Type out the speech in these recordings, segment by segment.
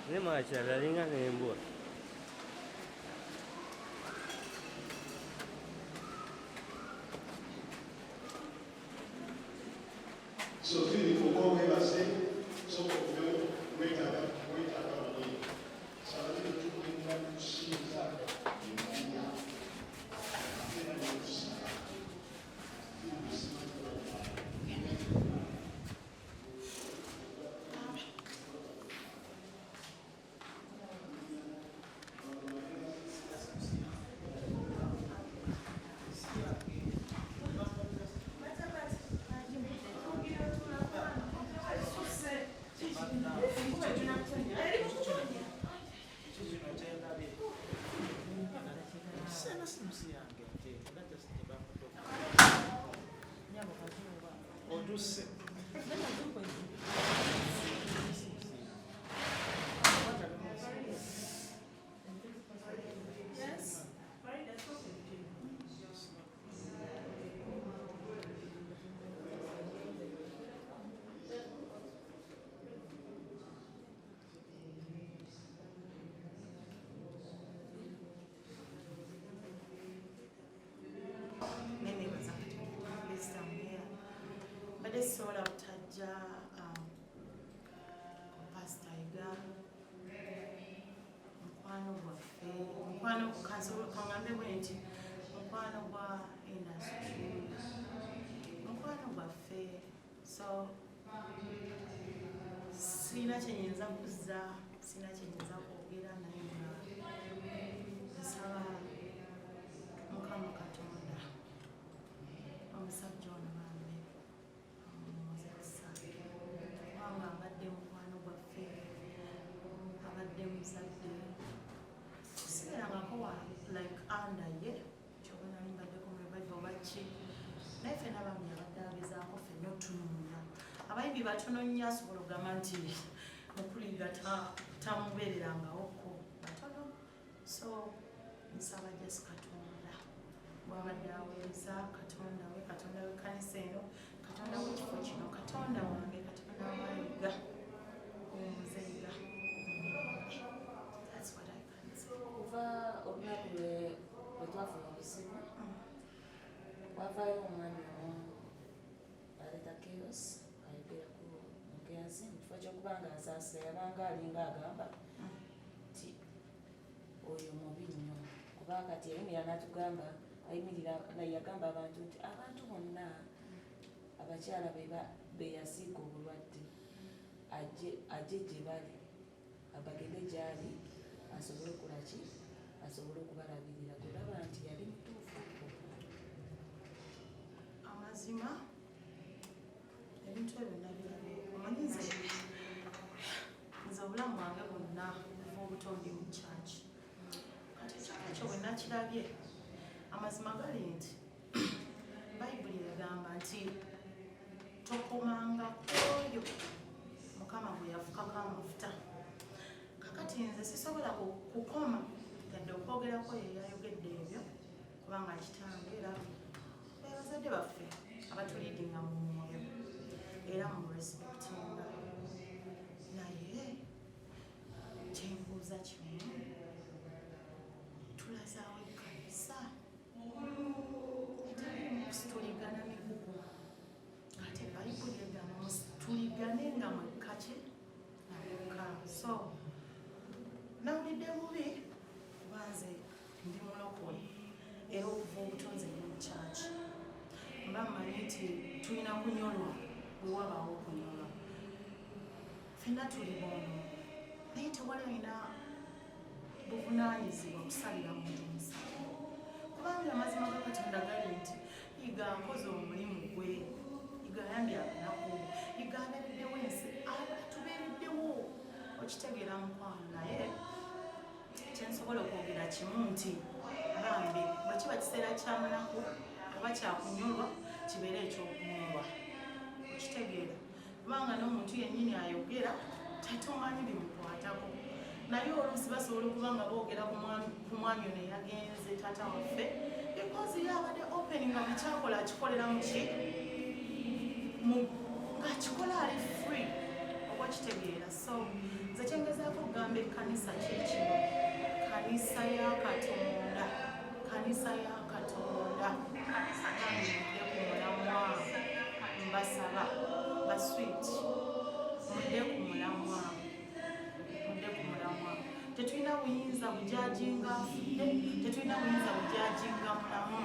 Ne macha la linga ne mbo. So fili for we were saying, so wait about so I think you can see that This all of Taja, Pastor Iga, Mkwano Wafe, Mkwano Kansolo Kangambe Wenti, Mkwano Wa Industry, Mkwano Wafe. So, Sina Chenyenza Kuza, Sina Chenyenza Kogera Naima, Saba Mukama Katonda, John Mame. Abadde mukwano gwaffe abadde muzadde siberangako like under ye kyobona nimbaddeko mwebaja obaki naye ffenna bambi abadde agezaako ffenna otununula abayimbi batono nnyo asobola okugamba nti mukuliga tamubeererangawoko batono so nsaba Jesu Katonda bwabadde aweereza Katonda w'ekkanisa eno Katonda w'ekifo kino Katonda wange Katonda w'ayiga omuzeiga. That's what I can say. Kuva olunaku lwe twafuna obuzibu wavaayo omwami omu aleeta chaos ayogera ku mugenzi mu kifo ky'okuba nga asaasira yabanga alinga agamba nti oyo mubi nnyo kuba kati yayimirira n'atugamba yagamba abantu nti abantu bonna abakyala be yasiiga obulwadde ajje gye bali abagende gyali asobole okulaki asobole okubalabirira kulaba nti yali mutuufu amazima ebintu ebyo nabirabye omanyi nze obulamu bwange bwonna kuva obuto ndi mu church kati ekyo bwe nakirabye amazima gali nti bayibuli egamba nti tokomanga kwoyo Mukama bwe yafukako amafuta kakati nze sisobola kukoma yadde okwogerako ye yayogedde ebyo kubanga kitange era bazadde baffe abatuliidinga mu mwoyo era mu respectinga naye kyembuuza kimu tulazaawo ekkanisa musituligana migugu ate bayibuli egamba musituligane nga mwekaki namukka so nawulidde bubi kuba nze ndi mulokole era okuva obutonze ndi mu kyaki mba mmanyi nti tulina kunyolwa bwe wabaawo okunyolwa ffenna tuli bono naye tewali alina buvunaanyizibwa kusalira muntu musango kubanga amazima ga Katonda gali nti yiga nkoze omulimu gwe yiga ayambye abanaku yiga abeereddewo ensi tubeereddewo okitegeera mukwano naye kyensobola okwogera kimu nti bambi bwe kiba kiseera kyamunaku oba kyakunyolwa kibeere ekyokunyolwa okitegeera kubanga n'omuntu yennyini ayogera tatomanyi bimukwatako naye oluusi basobola okuba nga boogera ku mwami ono eyagenze taata waffe because yabadde opening nga bikyakola akikolera muki ng'akikola ali free oba kitegeera. So nze kyengezaako okugamba ekkanisa kyekino, kanisa ya Katonda, kanisa ya Katonda, mudde ku mulamwa, mbasaba baswit, mudde ku mulamwa, mudde ku mulamwa. Tetulina buyinza bujajinga afudde, tetulina buyinza bujajinga mulamu.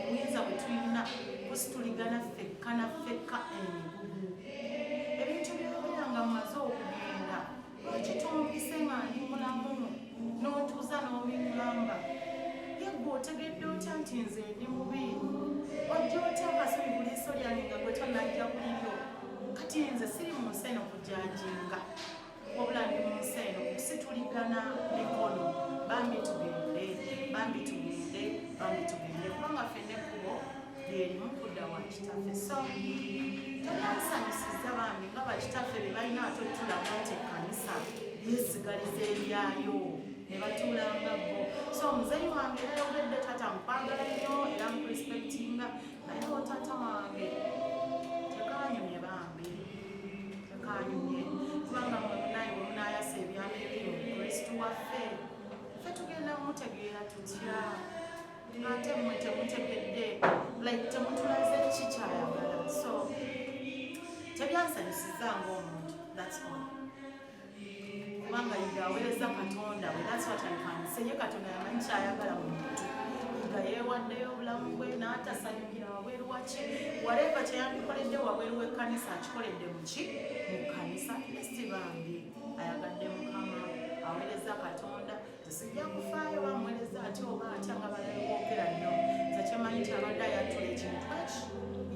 Obuyinza bwe tulina busituligana ffekka na ffekka emigugu. Ebintu byogera nga mumaze okugenda, lwaki tompise nga ndi mulamu n'otuuza n'obiŋŋamba? Ye gwe otegedde otya nti nze ndi mubi? Ojja otya akasubi ku liiso lyange nga gwe tonnajja kuliryo? Kati nze siri mu nsi eno kujajinga, wabula ndi mu nsi eno kusituligana mikono. Bambi tugende, bambi tugende, bambi tugende, kubanga ffenna ekkubo lyerimu kudda wa kitaffe. So tebyansanyusiza bambi nga bakitaffe bye balina ate otulaga nti ekkanisa yeesigaliza ebyayo ne batuulanga bo. So omuzeyi wange yayogedde tata nkwagala nnyo era murespektinga, naye otata wange tekanyumye bambi, tekanyumye, kubanga mwemunaye bwe munaayasa ebyama ebiri mu Kristu waffe, ffe tugenda mutegeera tutya ate mmwe temutegedde, like temutulaze ki kyayagala. So tebyansanyusiza ng'omuntu, that's all. Kubanga yiga aweereza Katonda we, that's what I can say. Ye Katonda yamanyi kyayagala mu muntu, yiga yeewaddeyo obulamu bwe n'atasanyukira wabweru waki, whatever kyeyandikoledde wabweru w'ekkanisa akikoledde mu ki? Mu kkanisa. Kristi bambi ayagadde Mukama, aweereza Katonda. Sijja kufaayo bamuweereza atya oba atya nga balala boogera nnyo. Nze kyemanyi nti abadde ayatula ekintu eki,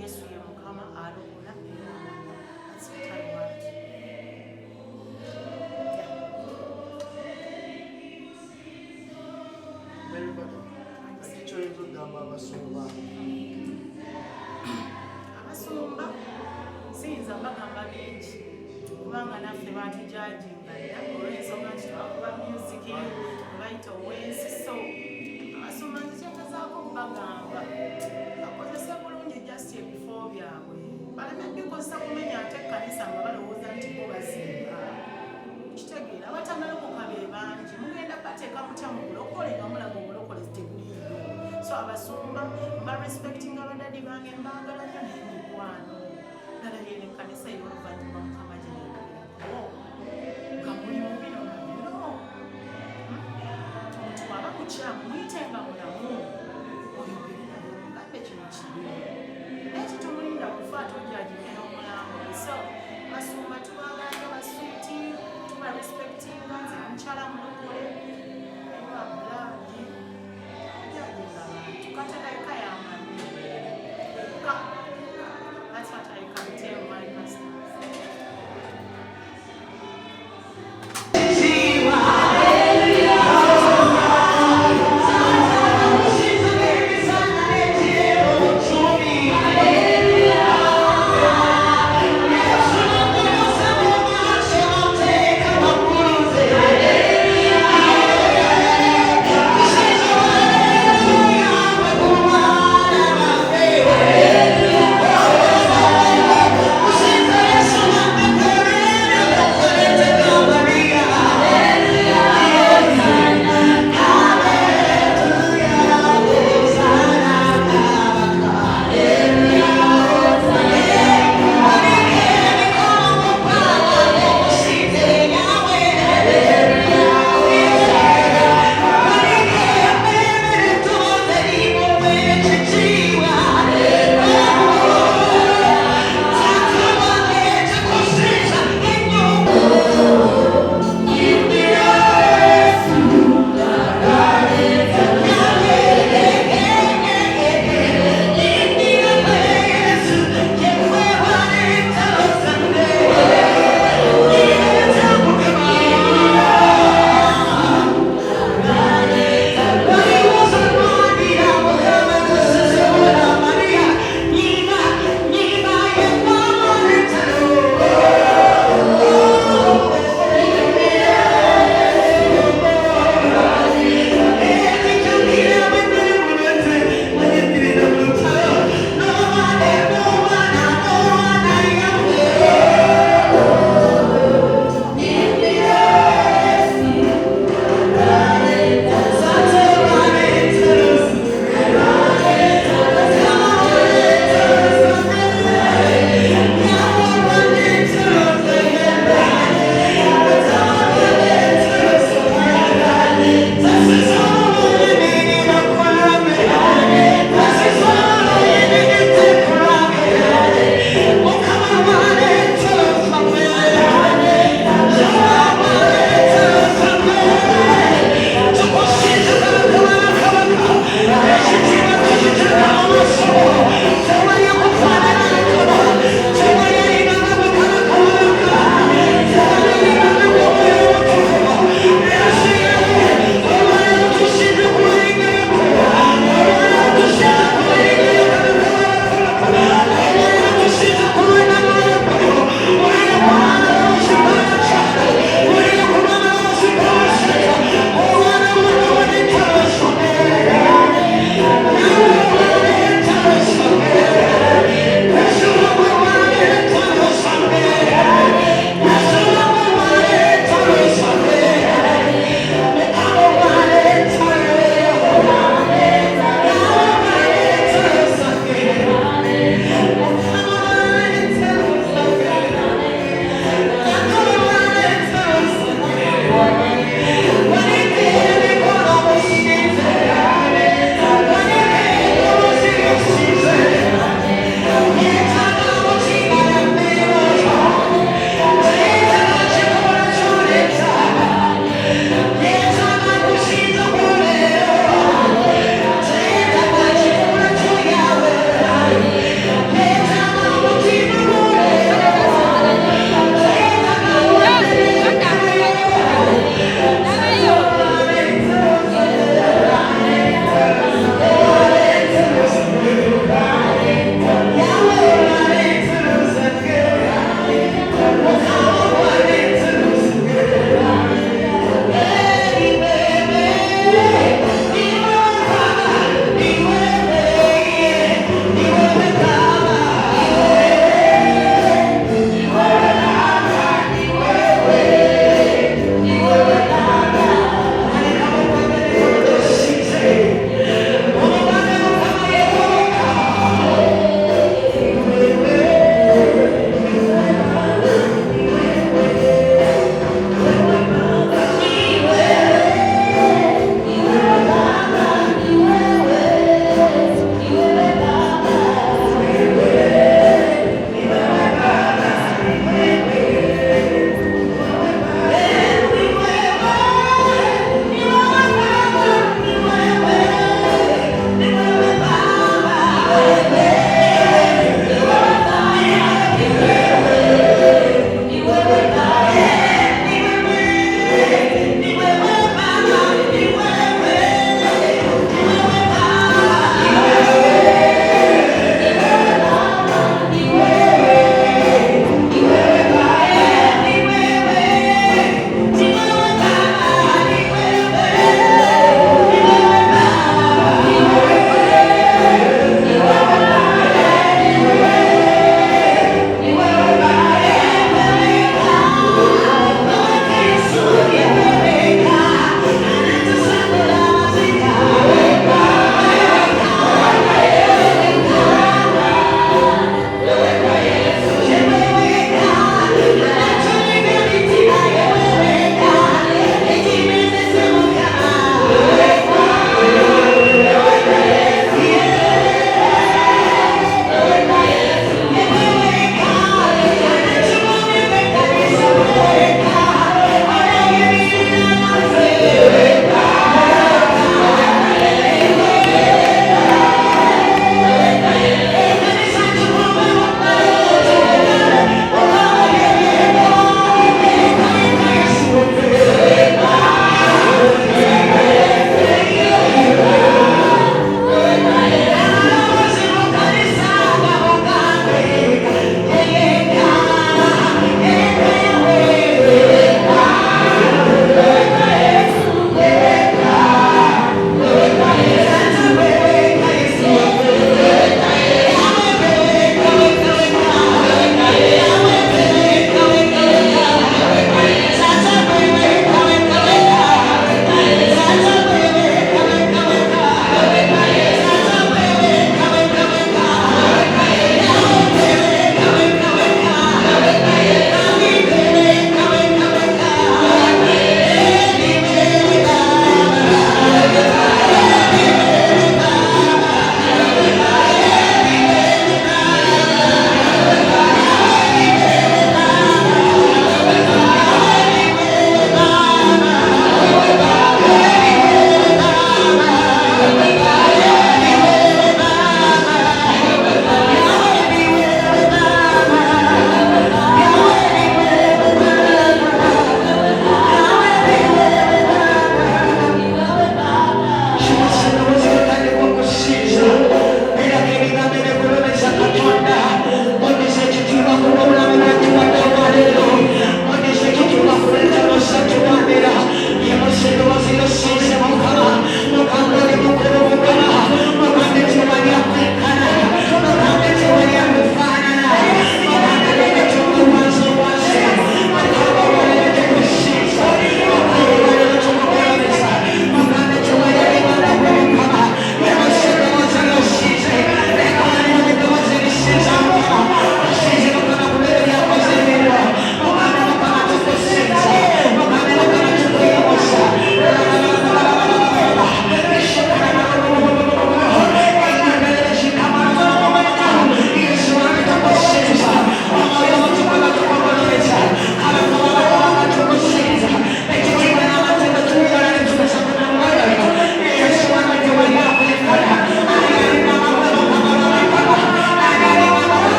Yesu ye Mukama alokola era awonya. That's what I want. Abasumba siyinza mbagamba bingi kubanga naffe batujajinga dda olw'ensonga nti twakuba musiki bayita owensi. So abasumba nze kyengezaako okubagamba bakozese bulungi just ebifo byabwe, baleme bikozesa kumenya ate ekkanisa nga balowooza nti bo bazimba. Kitegeera abatangalokoka be bangi, mugenda bateeka mutya mu bulokole nga mulaga obulokole tebuliiyo. So abasumba mba respectinga abadadi bange, mbaagala nnyo